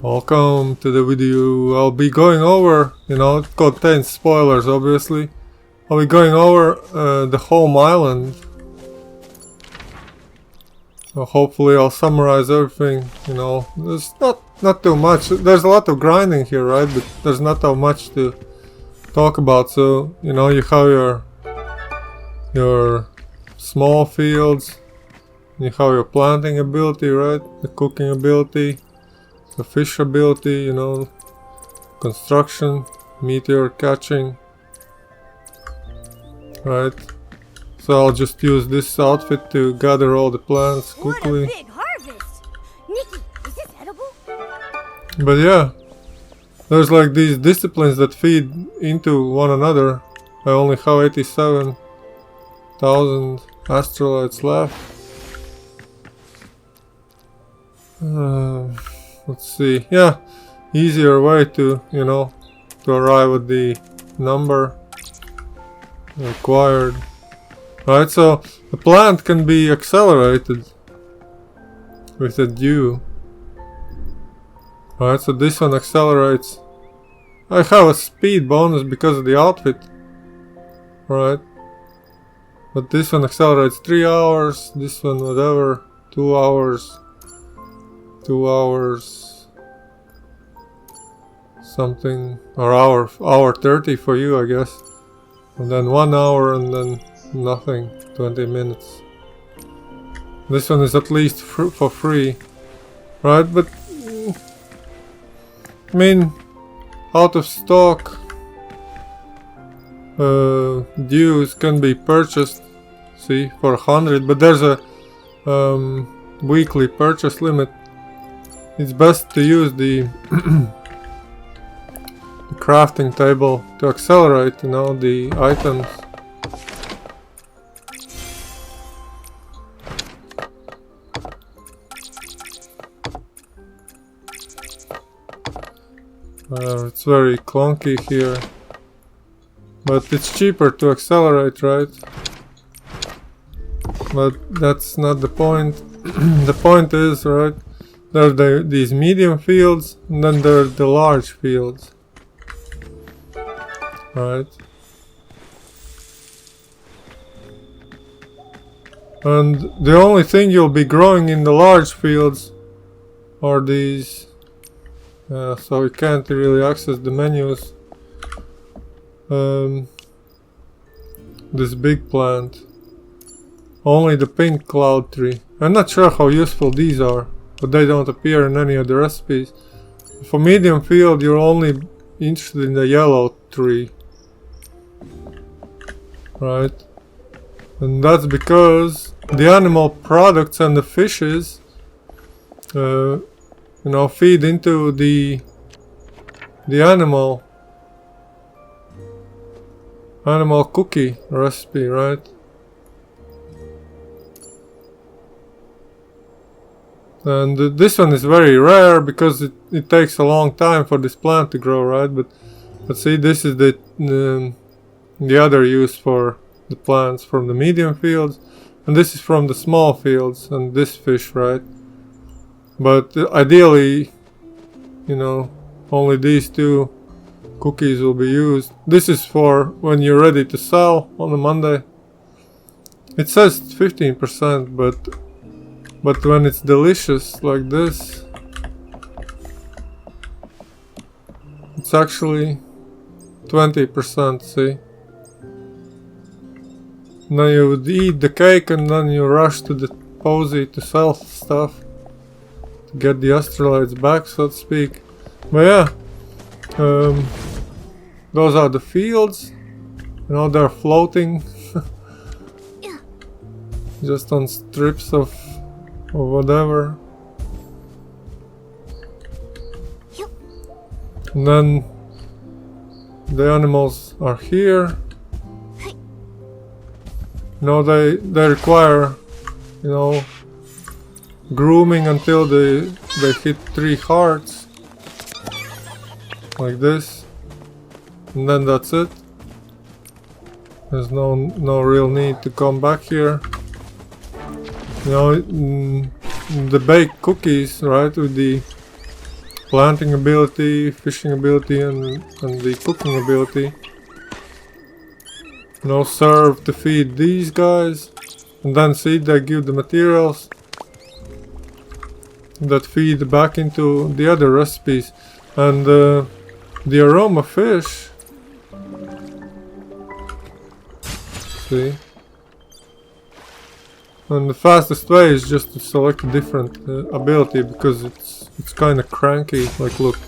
Welcome to the video. I'll be going over, it contains spoilers obviously. I'll be going over the home island. Hopefully I'll summarize everything, There's not too much. There's a lot of grinding here, right? But there's not that much to talk about. So, you have your small fields. You have your planting ability, right? The cooking ability. The fish ability, construction, meteor catching, right? So I'll just use this outfit to gather all the plants quickly. What a big harvest! Nikki, is this edible? But yeah, there's like these disciplines that feed into one another. I only have 87,000 astralites left. Let's see. Yeah, easier way to, to arrive at the number required. Right, so the plant can be accelerated with a dew. Right, so this one accelerates. I have a speed bonus because of the outfit. Right. But this one accelerates 3 hours, this one whatever, 2 hours. 2 hours something, or hour 30 for you, I guess, and then 1 hour and then nothing, 20 minutes. This one is at least for free, right? But I mean, out of stock dues can be purchased, see, for 100, but there's a weekly purchase limit. It's best to use the crafting table to accelerate, the items. It's very clunky here, but it's cheaper to accelerate, right? But that's not the point. The point is, right? There are these medium fields, and then there are the large fields. Right. And the only thing you'll be growing in the large fields are these. So you can't really access the menus. This big plant. Only the pink cloud tree. I'm not sure how useful these are, but they don't appear in any of the recipes. For medium field, you're only interested in the yellow tree. Right? And that's because the animal products and the fishes, feed into the animal cookie recipe, right? And this one is very rare because it takes a long time for this plant to grow, right? But see, this is the other use for the plants from the medium fields, and this is from the small fields, and this fish, right? But ideally, only these two cookies will be used. This is for when you're ready to sell on a Monday. It says 15%, but when it's delicious like this, it's actually 20%, see? Now you would eat the cake and then you rush to the posy to sell stuff. To get the astralites back, so to speak. But yeah, those are the fields. They're floating. Just on strips of whatever. And then the animals are here. They require, grooming until they hit 3 hearts. Like this. And then that's it. There's no real need to come back here. The baked cookies, right, with the planting ability, fishing ability, and the cooking ability. You know, serve to feed these guys, and then see they give the materials that feed back into the other recipes. And the aroma fish, see, and the fastest way is just to select a different ability, because it's kind of cranky. Like, look,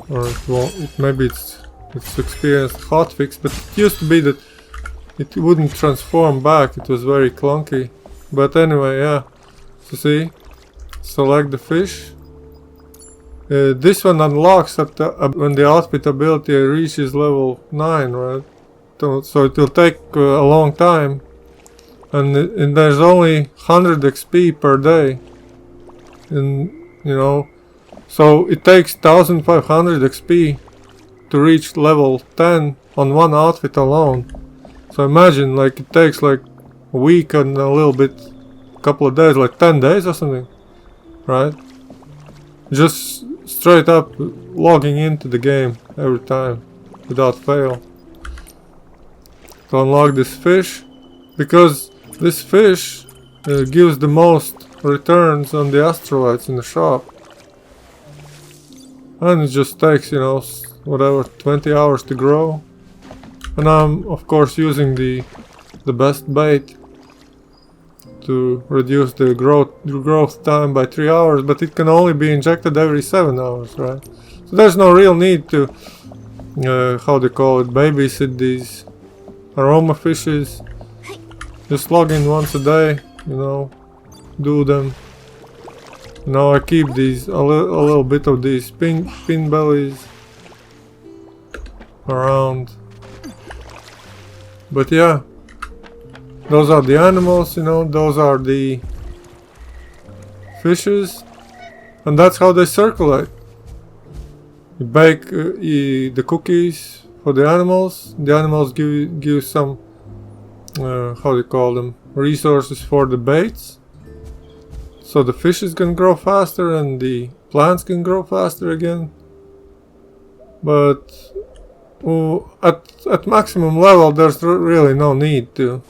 or maybe it's experienced hotfix, but it used to be that it wouldn't transform back. It was very clunky. But anyway, yeah. So see, select the fish. This one unlocks at when the outfit ability reaches level 9, right? So it will take a long time, and there's only 100 XP per day, and you know, so it takes 1500 XP to reach level 10 on one outfit alone. So imagine, like, it takes like a week and a little bit, a couple of days, like 10 days or something, right? Just straight up logging into the game every time without fail to unlock this fish, because this fish gives the most returns on the astralites in the shop, and it just takes, you know, whatever, 20 hours to grow. And I'm of course using the best bait to reduce the growth time by 3 hours, but it can only be injected every 7 hours, right? So there's no real need to how they call it, babysit these aroma fishes. Just log in once a day, you know, do them. Now I keep these a little bit of these pin bellies around. But yeah, those are the animals, you know, those are the fishes, and that's how they circulate. You bake the cookies for the animals give some, how do you call them, resources for the baits, so the fishes can grow faster and the plants can grow faster again. But at maximum level there's really no need to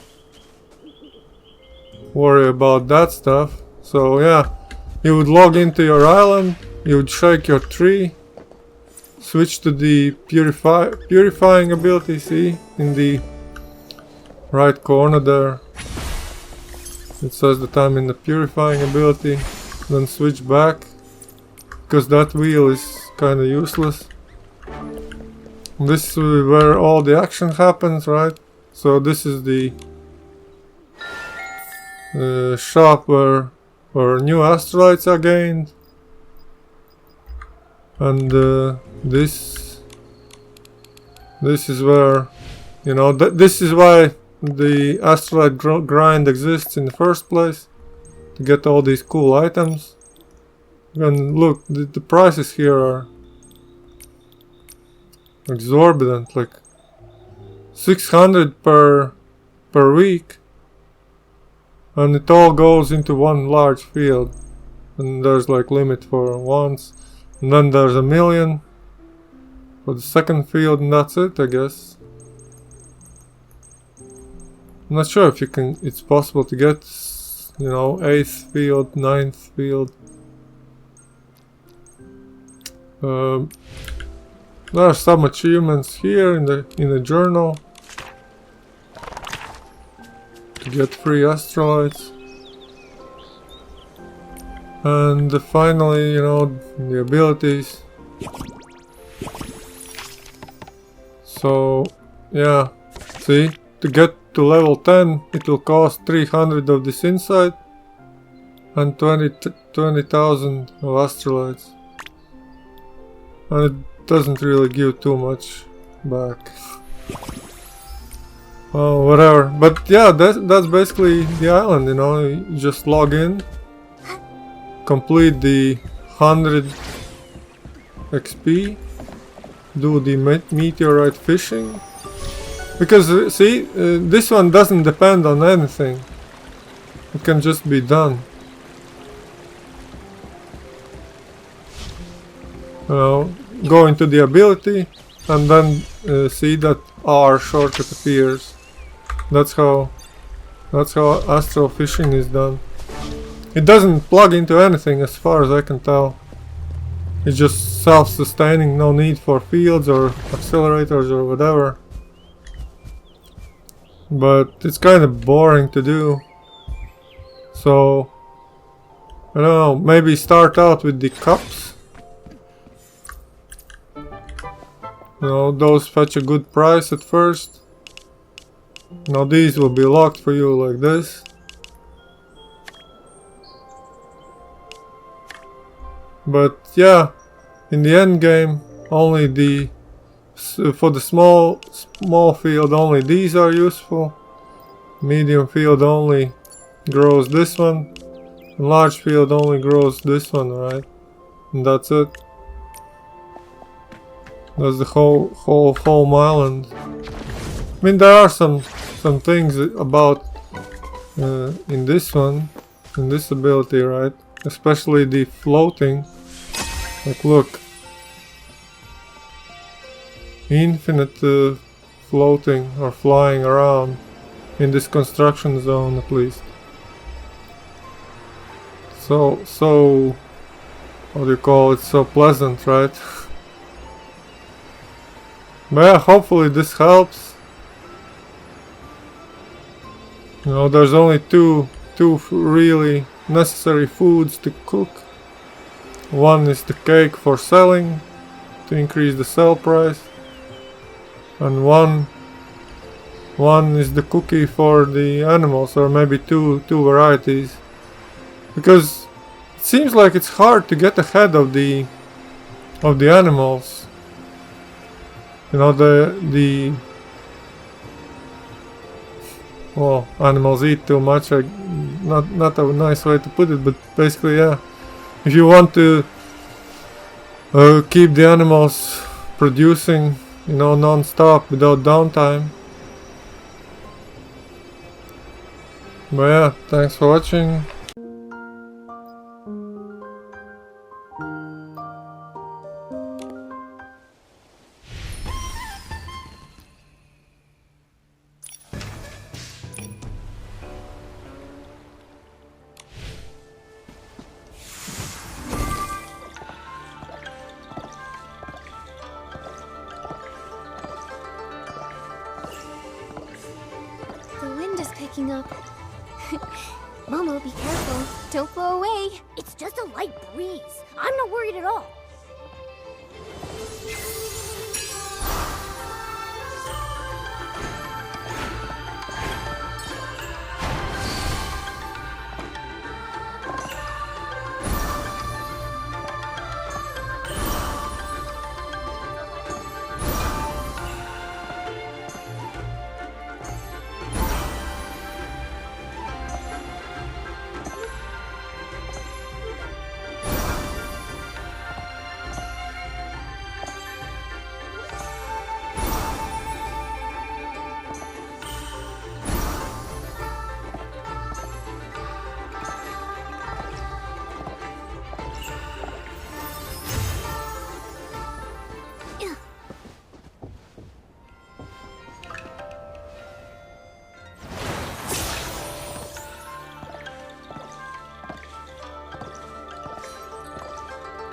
worry about that stuff. So yeah, you would log into your island, you would shake your tree, switch to the purifying ability, see, in the right corner there it says that I'm in the purifying ability, then switch back, because that wheel is kinda useless. This is where all the action happens, right? So this is the shop where new astralites are gained, and this is where, you know, this is why the astralite grind exists in the first place, to get all these cool items. And look, the prices here are exorbitant, like 600 per week, and it all goes into one large field, and there's like limit for once, and then there's 1 million for the second field, and that's it, I guess. I'm not sure if it's possible to get, you know, 8th field, 9th field. There are some achievements here in the journal to get free astralites, and finally, you know, the abilities. So yeah, see, to get to level 10 it will cost 300 of this insight and 20,000 of astralites, and it doesn't really give too much back. Oh, whatever. But yeah, that's basically the island, you know. You just log in, complete the 100 XP, do the meteorite fishing, because see, this one doesn't depend on anything, it can just be done. go into the ability and then see that R shortcut appears. That's how astral fishing is done. It doesn't plug into anything as far as I can tell. It's just self-sustaining, no need for fields or accelerators or whatever. But it's kind of boring to do. So, I don't know, maybe start out with the cups. Those fetch a good price at first. Now these will be locked for you like this. But yeah, in the end game, only for the small field, only these are useful. Medium field only grows this one. And large field only grows this one, right? And that's it. That's the whole island. I mean, there are some things about in this one, in this ability, right? Especially the floating. Like, look, infinite floating or flying around in this construction zone, at least. So what do you call it? So pleasant, right? But yeah, hopefully this helps. There's only two really necessary foods to cook. One is the cake for selling, to increase the sell price, and one is the cookie for the animals, or maybe two varieties. Because it seems like it's hard to get ahead of the animals. Well, animals eat too much. Not a nice way to put it, but basically, yeah. If you want to keep the animals producing, non-stop without downtime. But yeah, thanks for watching. The wind is picking up. Momo, be careful. Don't blow away. It's just a light breeze. I'm not worried at all.